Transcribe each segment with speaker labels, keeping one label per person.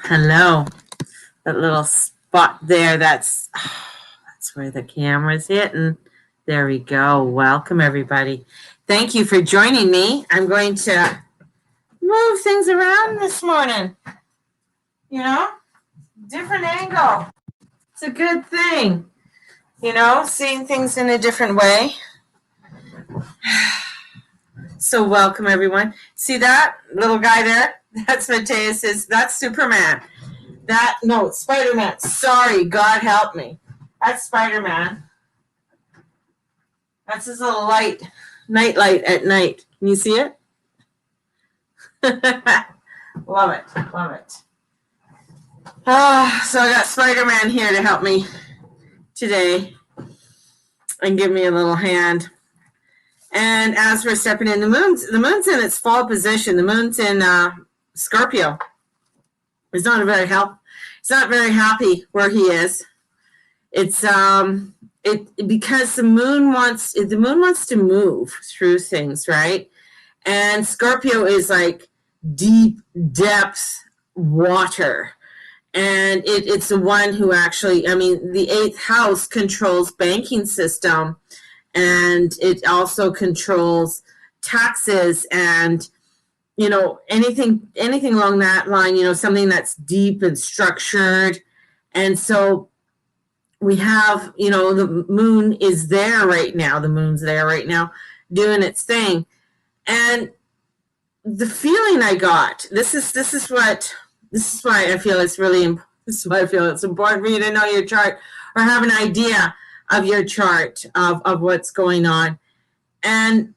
Speaker 1: Hello. That little spot there, that's where the camera's hitting. There we go. Welcome, everybody. Thank you for joining me. I'm going to move things around this morning. You know, different angle. It's a good thing. You know, seeing things in a different way. So welcome, everyone. See that little guy there? That's Mateus. That's Superman. No, Spider-Man. Sorry, God help me. That's Spider-Man. That's his little light, night light at night. Can you see it? Love it. So I got Spider-Man here to help me today and give me a little hand. And as we're stepping in, the moon's in its fall position. The moon's in Scorpio. He's not very happy where he is. It's because the moon wants to move through things, right? And Scorpio is like deep depth water. And it's the one who actually, the 8th house controls banking system, and it also controls taxes and, you know, anything along that line, you know, something that's deep and structured. And so we have, you know, the moon is there right now. The moon's there right now doing its thing. And the feeling I got, this is why I feel it's important for you to know your chart or have an idea of your chart of what's going on, and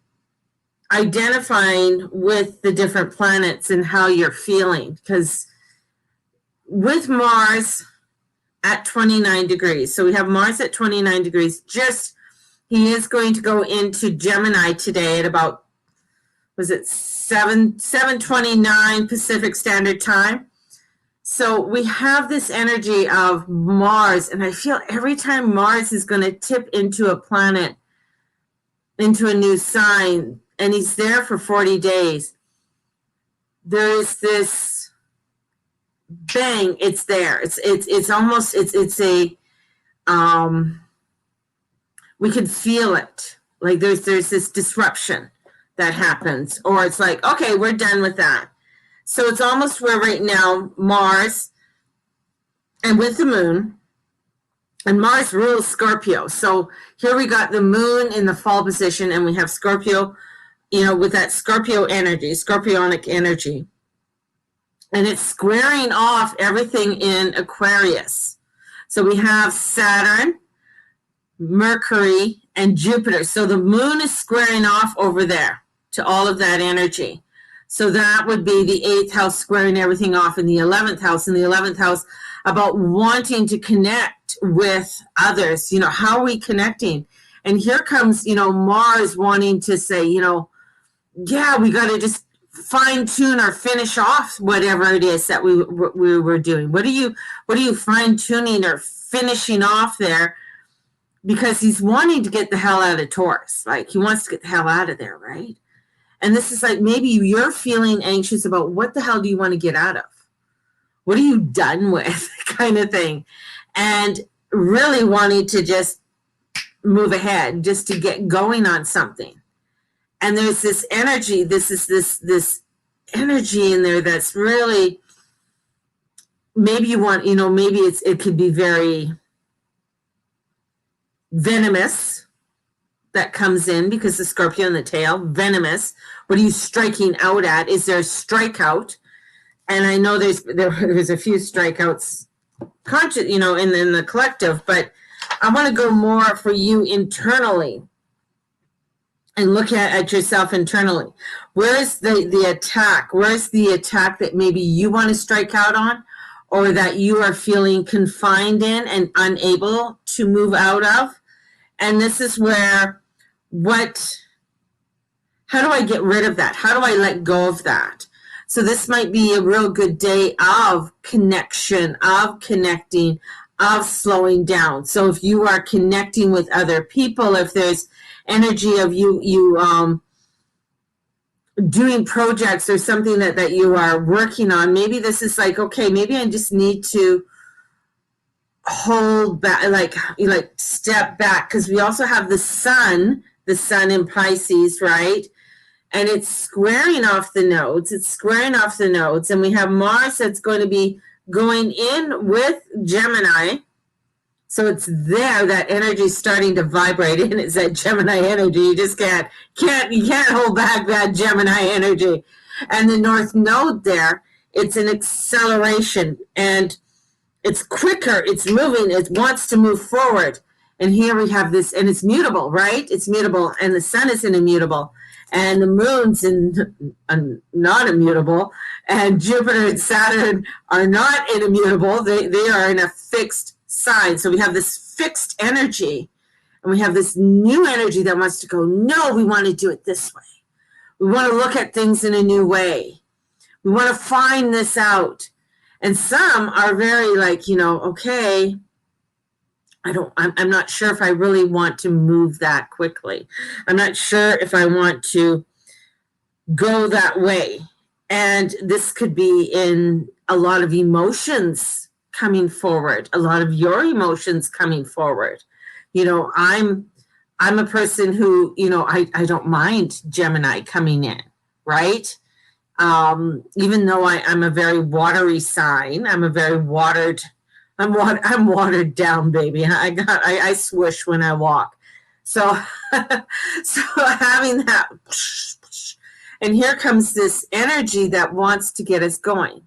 Speaker 1: identifying with the different planets and how you're feeling. Because with Mars at 29 degrees, so we have Mars at 29 degrees, he is going to go into Gemini today at about, 7:29 Pacific Standard Time. So we have this energy of Mars, and I feel every time Mars is going to tip into a planet, into a new sign, and he's there for 40 days, there is this bang, it's there. It's almost, we could feel it. Like there's this disruption that happens, or it's like, okay, we're done with that. So it's almost where right now Mars, and with the moon, and Mars rules Scorpio. So here we got the moon in the fall position, and we have Scorpio, you know, with that Scorpio energy, Scorpionic energy. And it's squaring off everything in Aquarius. So we have Saturn, Mercury, and Jupiter. So the moon is squaring off over there to all of that energy. So that would be the 8th house squaring everything off in the 11th house. In the 11th house, about wanting to connect with others. You know, how are we connecting? And here comes, you know, Mars wanting to say, you know, yeah, we got to just fine tune or finish off whatever it is that we were doing. What are you fine tuning or finishing off there? Because he's wanting to get the hell out of Taurus. Like he wants to get the hell out of there, right? And this is like, maybe you're feeling anxious about what the hell do you want to get out of? What are you done with, kind of thing? And really wanting to just move ahead, just to get going on something. And there's this energy, this energy in there that's really, maybe you want, you know, maybe it could be very venomous, that comes in because the Scorpio in the tail, venomous. What are you striking out at? Is there a strikeout? And I know there's a few strikeouts, conscious, you know, in the collective, but I want to go more for you internally and look at yourself internally. Where's the attack? Where's the attack that maybe you want to strike out on, or that you are feeling confined in and unable to move out of? And this is where, how do I get rid of that? How do I let go of that? So this might be a real good day of connection, of connecting, of slowing down. So if you are connecting with other people, if there's energy of you doing projects or something that you are working on, maybe this is like, okay, maybe I just need to hold back, like step back, because we also have the sun in Pisces, right? And it's squaring off the nodes. And we have Mars that's going to be going in with Gemini. So it's there, that energy is starting to vibrate in. It's that Gemini energy. You just can't hold back that Gemini energy. And the North Node there, it's an acceleration, and it's quicker, it's moving, it wants to move forward. And here we have this, and it's mutable, right? It's mutable, and the sun is in immutable, and the moon's not immutable, and Jupiter and Saturn are not in immutable. They are in a fixed sign. So we have this fixed energy, and we have this new energy that wants to go, no, we want to do it this way. We want to look at things in a new way. We want to find this out. And some are very like, okay, I'm not sure if I really want to move that quickly. I'm not sure if I want to go that way. And this could be in a lot of emotions coming forward, a lot of your emotions coming forward. I'm a person who, I don't mind Gemini coming in, right? Even though I'm a very watery sign, I'm watered down, baby. I swoosh when I walk. So, so having that, and here comes this energy that wants to get us going,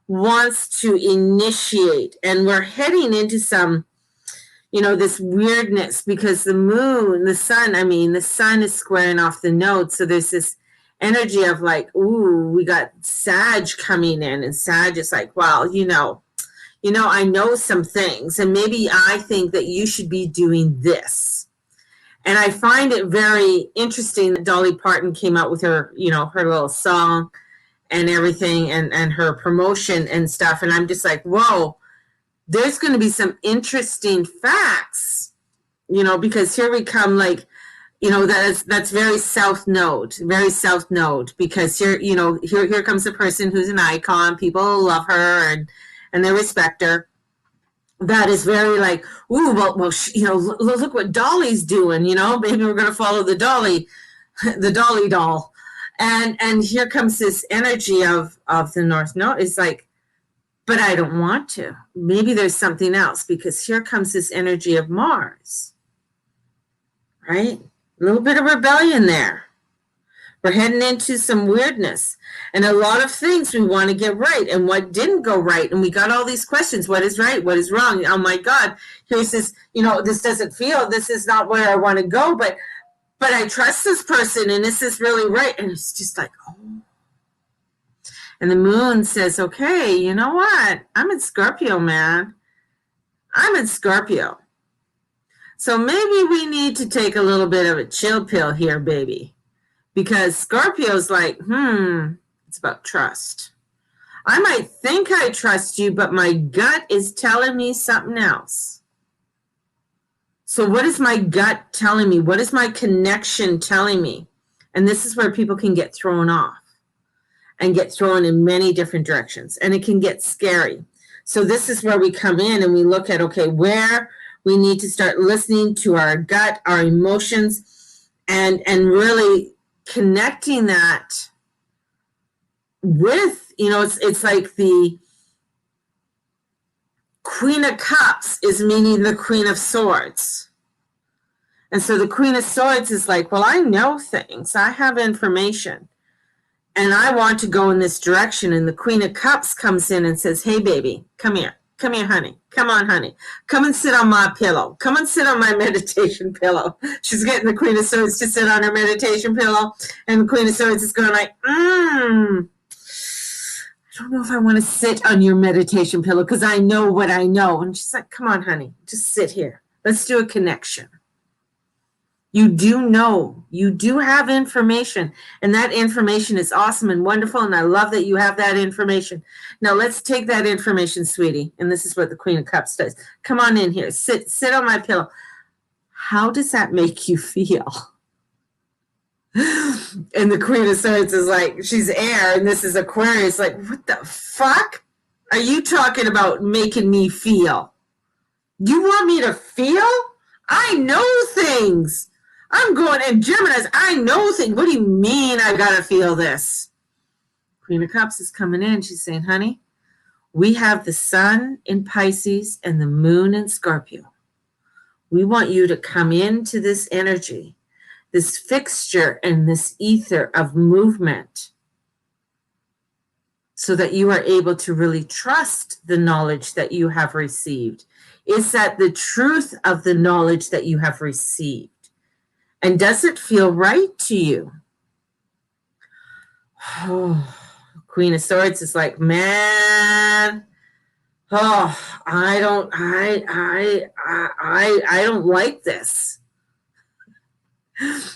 Speaker 1: wants to initiate, and we're heading into some, this weirdness, because the sun is squaring off the node. So there's this energy of like, ooh, we got Sag coming in, and Sag is like, well, I know some things, and maybe I think that you should be doing this. And I find it very interesting that Dolly Parton came out with her, her little song and everything, and her promotion and stuff. And I'm just like, whoa, there's going to be some interesting facts, because here we come, like, that's very south node, because here comes a person who's an icon. People love her and they respect her. That is very like, ooh, well, look what Dolly's doing, maybe we're going to follow the Dolly doll. And here comes this energy of the North Node. It's like, but I don't want to. Maybe there's something else, because here comes this energy of Mars, right? A little bit of rebellion there. We're heading into some weirdness, and a lot of things we want to get right, and what didn't go right. And we got all these questions. What is right? What is wrong? Oh my God, here's this, this doesn't feel, this is not where I want to go, but I trust this person, and this is really right. And it's just like, oh. And the moon says, okay, you know what? I'm in Scorpio, man. I'm in Scorpio. So maybe we need to take a little bit of a chill pill here, baby. Because Scorpio's like, it's about trust. I might think I trust you, but my gut is telling me something else. So what is my gut telling me? What is my connection telling me? And this is where people can get thrown off and get thrown in many different directions. And it can get scary. So this is where we come in and we look at, okay, where we need to start listening to our gut, our emotions, and really connecting that with, it's like the Queen of Cups is meaning the Queen of Swords. And so the Queen of Swords is like, well, I know things. I have information. And I want to go in this direction. And the Queen of Cups comes in and says, hey, baby, come here. Come here, honey. Come on, honey. Come and sit on my pillow. Come and sit on my meditation pillow. She's getting the Queen of Swords to sit on her meditation pillow. And the Queen of Swords is going like, I don't know if I want to sit on your meditation pillow because I know what I know. And she's like, come on, honey. Just sit here. Let's do a connection. You do know. You do have information. And that information is awesome and wonderful. And I love that you have that information. Now let's take that information, sweetie. And this is what the Queen of Cups does. Come on in here. Sit on my pillow. How does that make you feel? And the Queen of Swords is like, she's air, and this is Aquarius. Like, what the fuck are you talking about making me feel? You want me to feel? I know things. I'm going, and Gemini's, I know things. What do you mean I gotta feel this? Queen of Cups is coming in. She's saying, honey, we have the sun in Pisces and the moon in Scorpio. We want you to come into this energy, this fixture and this ether of movement, so that you are able to really trust the knowledge that you have received. Is that the truth of the knowledge that you have received? And does it feel right to you? Oh, Queen of Swords is like, man, oh, I don't like this.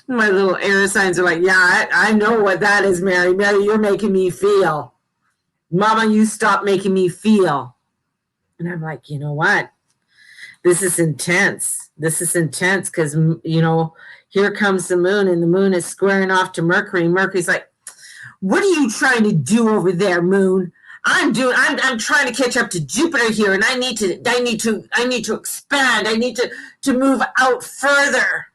Speaker 1: My little air signs are like, yeah, I know what that is, Mary. Mary, you're making me feel. Mama, you stop making me feel. And I'm like, you know what? This is intense. This is intense because, you know, here comes the moon, and the moon is squaring off to Mercury. Mercury's like, what are you trying to do over there, moon? I'm trying to catch up to Jupiter here, and I need to expand. I need to move out further.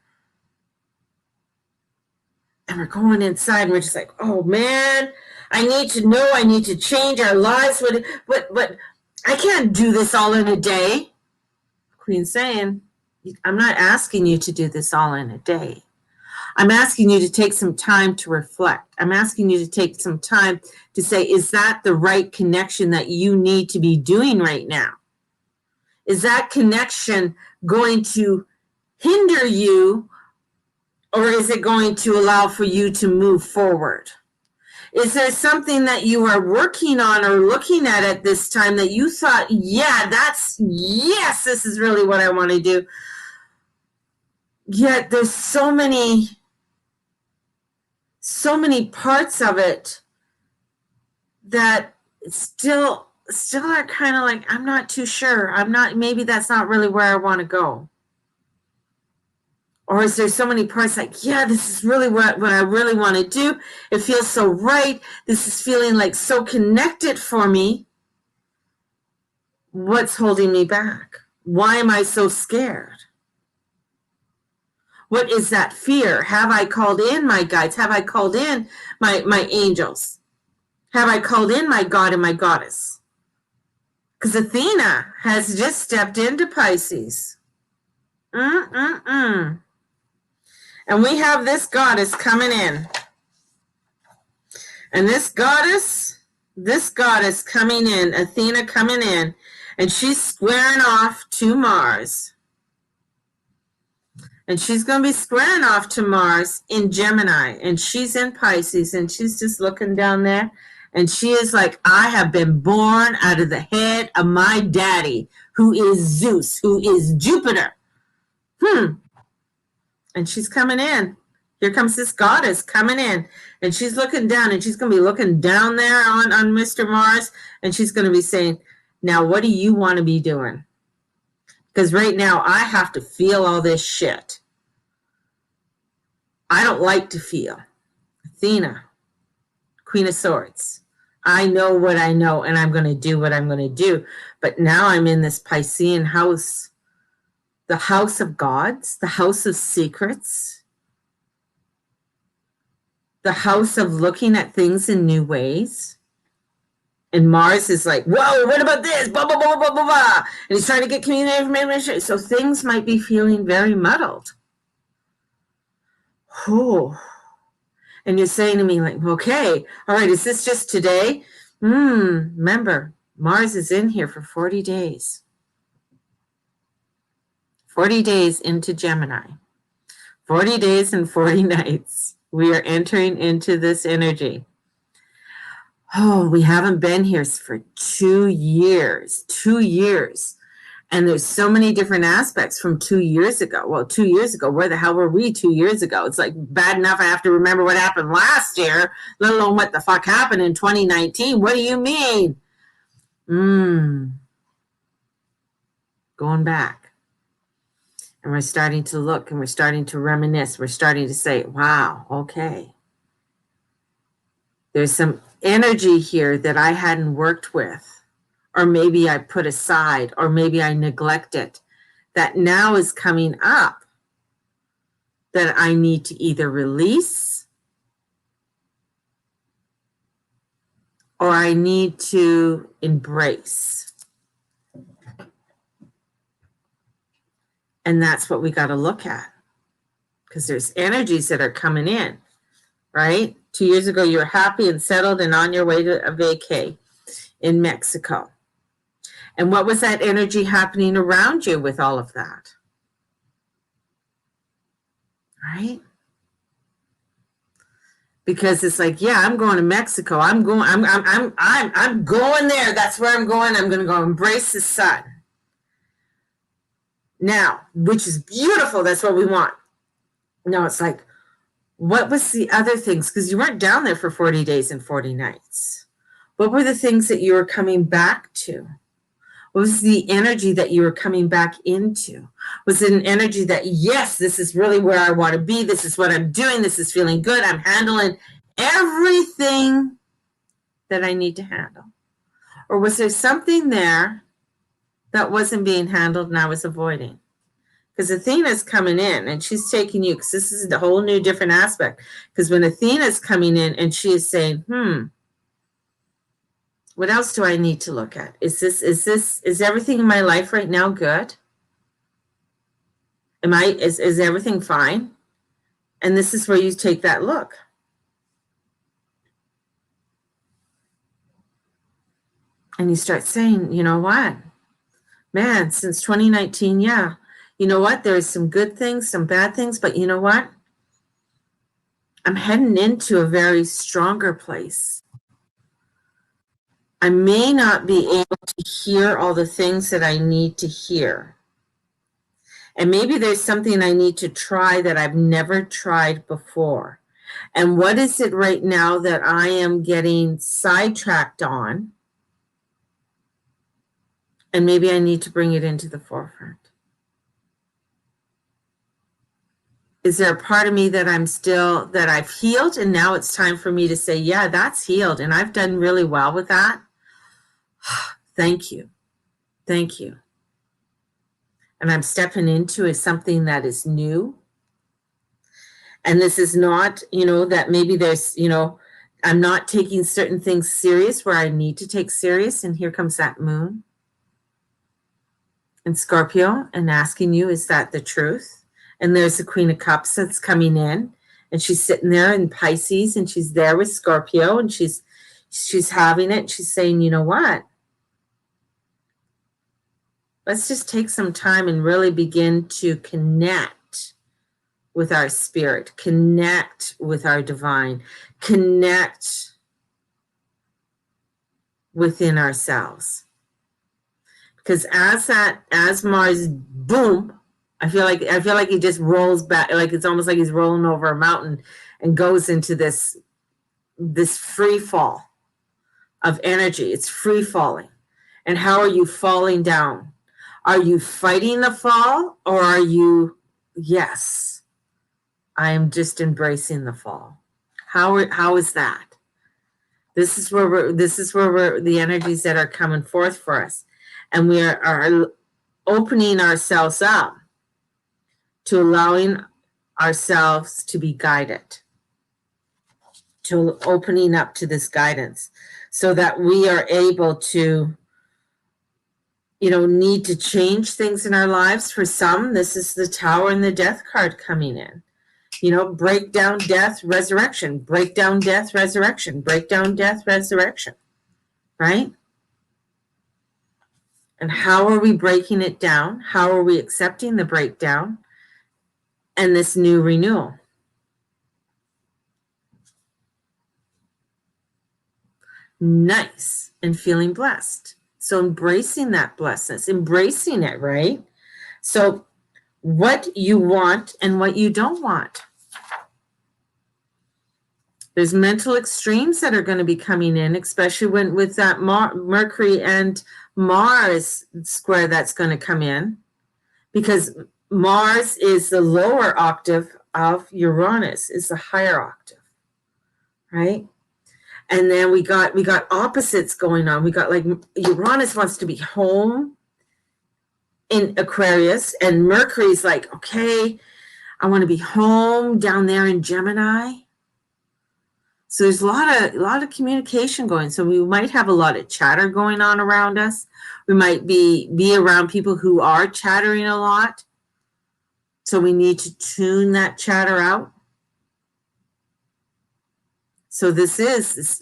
Speaker 1: And we're going inside, and we're just like, oh man, I need to know, I need to change our lives, but I can't do this all in a day. Queen's saying, I'm not asking you to do this all in a day. I'm asking you to take some time to reflect. I'm asking you to take some time to say, is that the right connection that you need to be doing right now? Is that connection going to hinder you, or is it going to allow for you to move forward? Is there something that you are working on or looking at this time that you thought, yes, this is really what I want to do? Yet there's so many parts of it that still are kind of like, I'm not too sure. Maybe that's not really where I want to go. Or is there so many parts like, yeah, this is really what I really want to do. It feels so right. This is feeling like so connected for me. What's holding me back? Why am I so scared? What is that fear? Have I called in my guides? Have I called in my angels? Have I called in my God and my goddess? Because Athena has just stepped into Pisces. And we have this goddess coming in. And this goddess coming in, Athena coming in, and she's squaring off to Mars. And she's going to be squaring off to Mars in Gemini. And she's in Pisces, and she's just looking down there. And she is like, I have been born out of the head of my daddy, who is Zeus, who is Jupiter. And she's coming in. Here comes this goddess coming in. And she's looking down, and she's going to be looking down there on Mr. Mars. And she's going to be saying, now, what do you want to be doing? Because right now, I have to feel all this shit. I don't like to feel. Athena, Queen of Swords. I know what I know, and I'm going to do what I'm going to do. But now I'm in this Piscean house. The house of gods, the house of secrets, the house of looking at things in new ways. And Mars is like, whoa, what about this? Blah, blah, blah, blah, blah, blah. And he's trying to get community information. So things might be feeling very muddled. Oh. And you're saying to me like, okay, all right, is this just today? Remember, Mars is in here for 40 days. 40 days into Gemini, 40 days and 40 nights. We are entering into this energy. Oh, we haven't been here for 2 years, 2 years. And there's so many different aspects from 2 years ago. Well, 2 years ago, where the hell were we 2 years ago? It's like bad enough I have to remember what happened last year, let alone what the fuck happened in 2019. What do you mean? Going back. And we're starting to look and we're starting to reminisce. We're starting to say, wow, okay. There's some energy here that I hadn't worked with, or maybe I put aside, or maybe I neglected, that now is coming up that I need to either release or I need to embrace. And that's what we got to look at, because there's energies that are coming in, right? 2 years ago, you were happy and settled and on your way to a vacay in Mexico. And what was that energy happening around you with all of that? Right? Because it's like, yeah, I'm going to Mexico. I'm going there. That's where I'm going. I'm going to go embrace the sun. Now, which is beautiful. That's what we want. Now it's like, what was the other things? Because you weren't down there for 40 days and 40 nights. What were the things that you were coming back to? What was the energy that you were coming back into? Was it an energy that, yes, this is really where I want to be. This is what I'm doing. This is feeling good. I'm handling everything that I need to handle. Or was there something there that wasn't being handled and I was avoiding? Because Athena's coming in and she's taking you, because this is a whole new different aspect. Because when Athena's coming in and she is saying, what else do I need to look at? Is everything in my life right now good? Is everything fine? And this is where you take that look. And you start saying, you know what? Man, since 2019, yeah. You know what? There's some good things, some bad things, but you know what? I'm heading into a very stronger place. I may not be able to hear all the things that I need to hear. And maybe there's something I need to try that I've never tried before. And what is it right now that I am getting sidetracked on? And maybe I need to bring it into the forefront. Is there a part of me that I've healed, and now it's time for me to say, yeah, that's healed, and I've done really well with that? Thank you. Thank you. And I'm stepping into something that is new. And this is not, that maybe there's, I'm not taking certain things serious where I need to take serious. And here comes that moon in Scorpio and asking you, is that the truth? And there's the Queen of Cups that's coming in, and she's sitting there in Pisces, and she's there with Scorpio, and she's having it. She's saying, you know what? Let's just take some time and really begin to connect with our spirit, connect with our divine, connect within ourselves. Because as Mars, boom, I feel like he just rolls back, like it's almost like he's rolling over a mountain and goes into this free fall of energy. It's free falling. And how are you falling down? Are you fighting the fall, or are you, yes, I am just embracing the fall? How is that? This is where we're the energies that are coming forth for us. And we are opening ourselves up to allowing ourselves to be guided, to opening up to this guidance, so that we are able to, need to change things in our lives. For some, this is the Tower and the Death card coming in. Break down, death, resurrection, break down, death, resurrection, break down, death, resurrection, right? And how are we breaking it down? How are we accepting the breakdown and this new renewal? Nice. And feeling blessed. So embracing that blessedness, embracing it, right? So what you want and what you don't want. There's mental extremes that are going to be coming in, especially with that Mercury and Mars square that's going to come in. Because Mars is the lower octave of Uranus, is the higher octave, right? And then we got opposites going on. We got like Uranus wants to be home in Aquarius, and Mercury's like, okay, I want to be home down there in Gemini. So there's a lot of communication going. So we might have a lot of chatter going on around us. We might be around people who are chattering a lot. So we need to tune that chatter out. So this is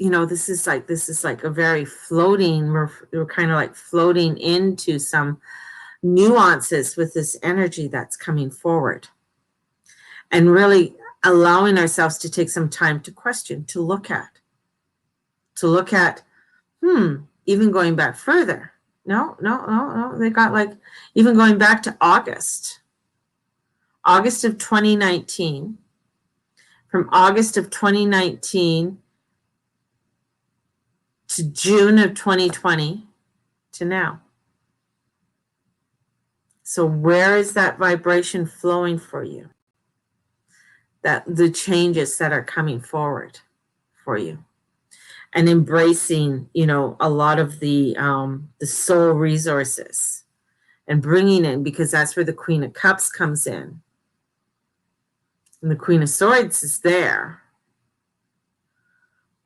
Speaker 1: like a very floating, we're kind of like floating into some nuances with this energy that's coming forward. And really allowing ourselves to take some time to question, to look at, even going back further. No. They got like, even going back to August of 2019, from August of 2019 to June of 2020 to now. So where is that vibration flowing for you? That the changes that are coming forward for you, and embracing, a lot of the soul resources and bringing in, because that's where the Queen of Cups comes in. And the Queen of Swords is there.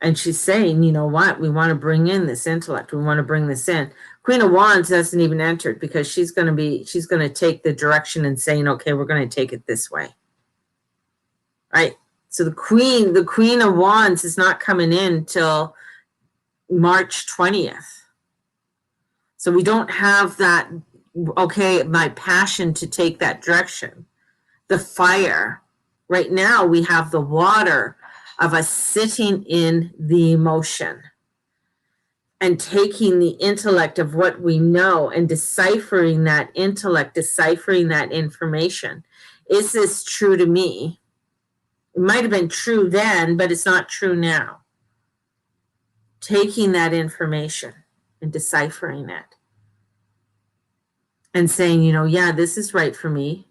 Speaker 1: And she's saying, you know what, we want to bring in this intellect. We want to bring this in. Queen of Wands hasn't even entered, because she's going to take the direction and saying, okay, we're going to take it this way. Right? So the Queen of Wands is not coming in till March 20th. So we don't have that, okay, my passion to take that direction. The fire. Right now we have the water of us sitting in the emotion and taking the intellect of what we know and deciphering that intellect, deciphering that information. Is this true to me? It might have been true then, but it's not true now. Taking that information and deciphering it and saying, yeah, this is right for me.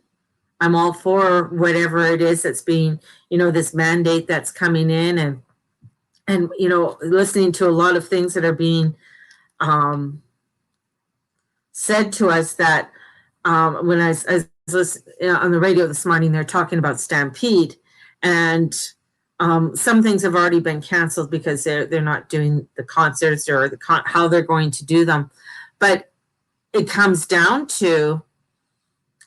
Speaker 1: I'm all for whatever it is that's being, this mandate that's coming in, and listening to a lot of things that are being said to us that when I was listening on the radio this morning, they're talking about Stampede. And some things have already been canceled because they're not doing the concerts or how they're going to do them. But it comes down to,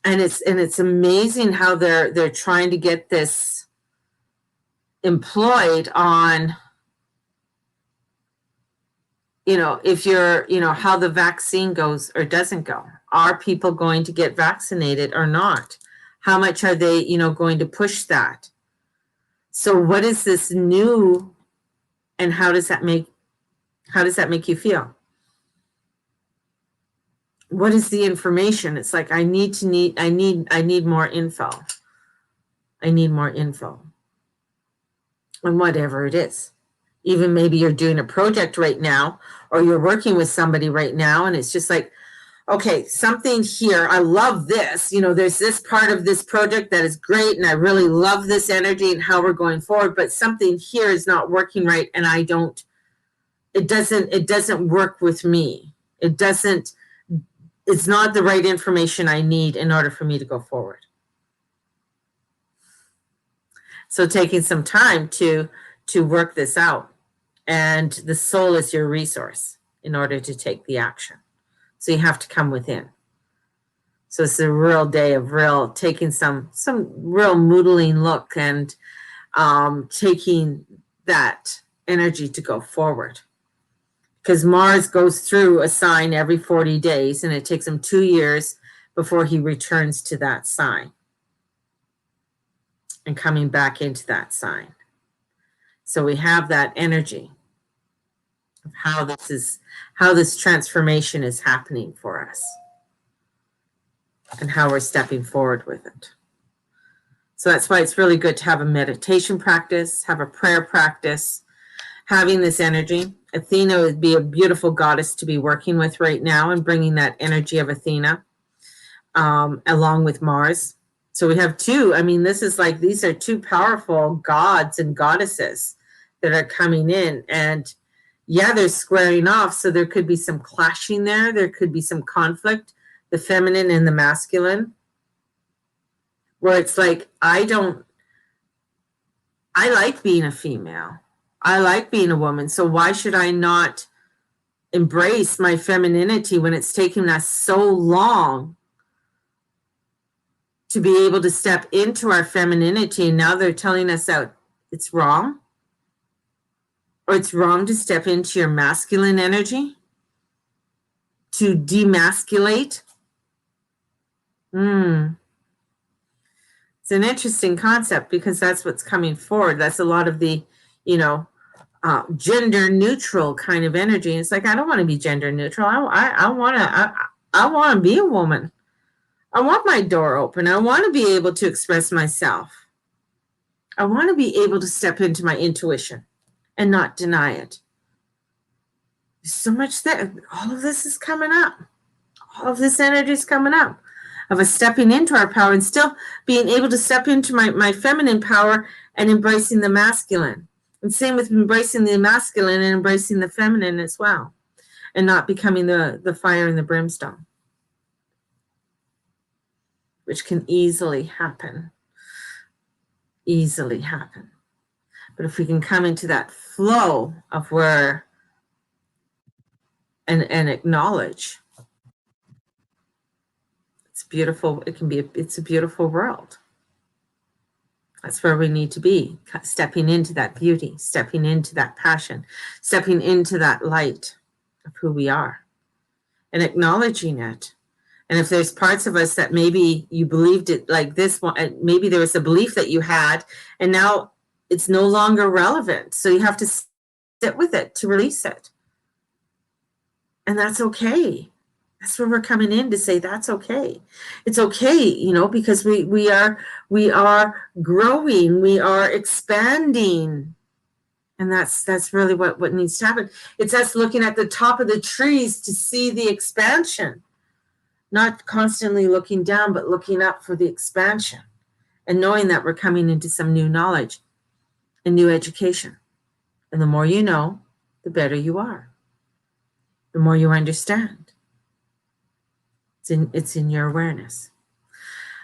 Speaker 1: and it's amazing how they're trying to get this employed on, if you're, how the vaccine goes or doesn't go. Are people going to get vaccinated or not? How much are they, going to push that? So what is this new, and how does that make you feel? What is the information? It's like, I need more info. I need more info on whatever it is. Even maybe you're doing a project right now, or you're working with somebody right now, and it's just like, okay, something here, I love this, there's this part of this project that is great, and I really love this energy and how we're going forward, but something here is not working right, and it doesn't work with me. It's not the right information I need in order for me to go forward. So taking some time to work this out, and the soul is your resource in order to take the action. So you have to come within. So it's a real day of taking some real moodling look, and taking that energy to go forward. Because Mars goes through a sign every 40 days, and it takes him 2 years before he returns to that sign and coming back into that sign. So we have that energy of how this transformation is happening for us, and how we're stepping forward with it. So that's why it's really good to have a meditation practice, have a prayer practice, having this energy. Athena would be a beautiful goddess to be working with right now, and bringing that energy of Athena along with Mars. So we have two. I mean, this is like, these are two powerful gods and goddesses that are coming in. And yeah, they're squaring off. So there could be some clashing there. There could be some conflict, the feminine and the masculine, where it's like, I like being a female. I like being a woman. So why should I not embrace my femininity when it's taken us so long to be able to step into our femininity? And now they're telling us that it's wrong, or it's wrong to step into your masculine energy, to demasculate. It's an interesting concept, because that's what's coming forward. That's a lot of the, gender neutral kind of energy. It's like, I don't want to be gender neutral. I want to be a woman. I want my door open. I want to be able to express myself. I want to be able to step into my intuition and not deny it. There's so much that all of this is coming up. All of this energy is coming up, of us stepping into our power and still being able to step into my feminine power and embracing the masculine. And same with embracing the masculine and embracing the feminine as well, and not becoming the fire and the brimstone, which can easily happen. Easily happen. But if we can come into that flow of where and acknowledge, it's beautiful. It's a beautiful world. That's where we need to be, stepping into that beauty, stepping into that passion, stepping into that light of who we are, and acknowledging it. And if there's parts of us that maybe you believed it like this one, maybe there was a belief that you had, and now it's no longer relevant. So you have to sit with it to release it. And that's okay. That's where we're coming in to say that's okay. It's okay, because we are growing, we are expanding. And that's really what needs to happen. It's us looking at the top of the trees to see the expansion, not constantly looking down, but looking up for the expansion, and knowing that we're coming into some new knowledge and new education. And the more you know, the better you are. The more you understand. It's in your awareness.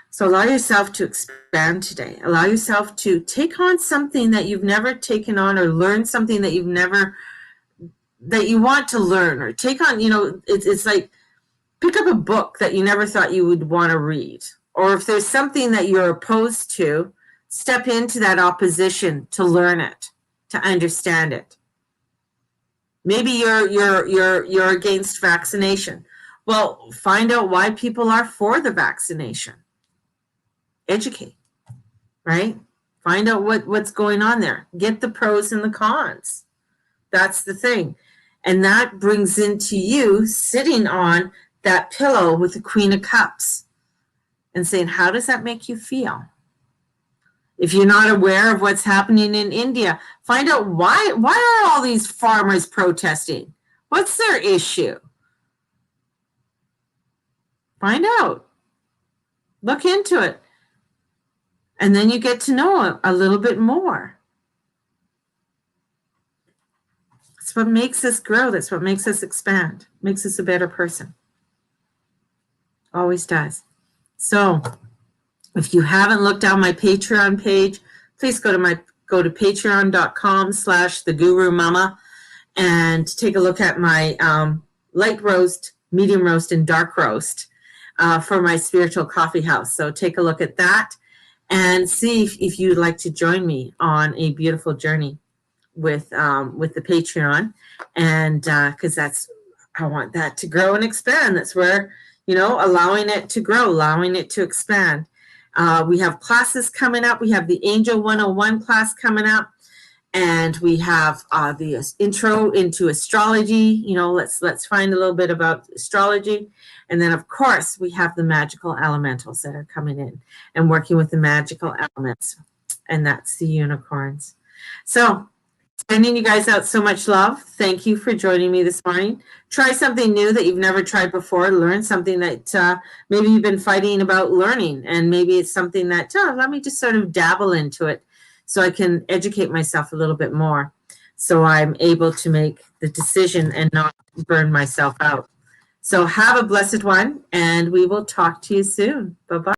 Speaker 1: So allow yourself to expand today. Allow yourself to take on something that you've never taken on, or learn something that you want to learn, or take on, it's like, pick up a book that you never thought you would want to read. Or if there's something that you're opposed to, step into that opposition to learn it, to understand it. Maybe you're against vaccination. Well, find out why people are for the vaccination. Educate, right? Find out what's going on there. Get the pros and the cons. That's the thing. And that brings into you sitting on that pillow with the Queen of Cups and saying, how does that make you feel? If you're not aware of what's happening in India, find out why are all these farmers protesting? What's their issue? Find out. Look into it. And then you get to know a little bit more. That's what makes us grow. That's what makes us expand. Makes us a better person. Always does. So if you haven't looked on my Patreon page, please go to patreon.com/thegurumama and take a look at my light roast, medium roast, and dark roast for my spiritual coffee house. So take a look at that and see if you'd like to join me on a beautiful journey with the Patreon. And because I want that to grow and expand. That's where, allowing it to grow, allowing it to expand. We have classes coming up. We have the Angel 101 class coming up. And we have the intro into astrology. Let's find a little bit about astrology. And then, of course, we have the magical elementals that are coming in and working with the magical elements. And that's the unicorns. So Sending you guys out so much love. Thank you for joining me this morning. Try something new that you've never tried before. Learn something that maybe you've been fighting about learning, and maybe it's something that let me just sort of dabble into it so I can educate myself a little bit more, so I'm able to make the decision and not burn myself out. So have a blessed one, and we will talk to you soon. Bye-bye.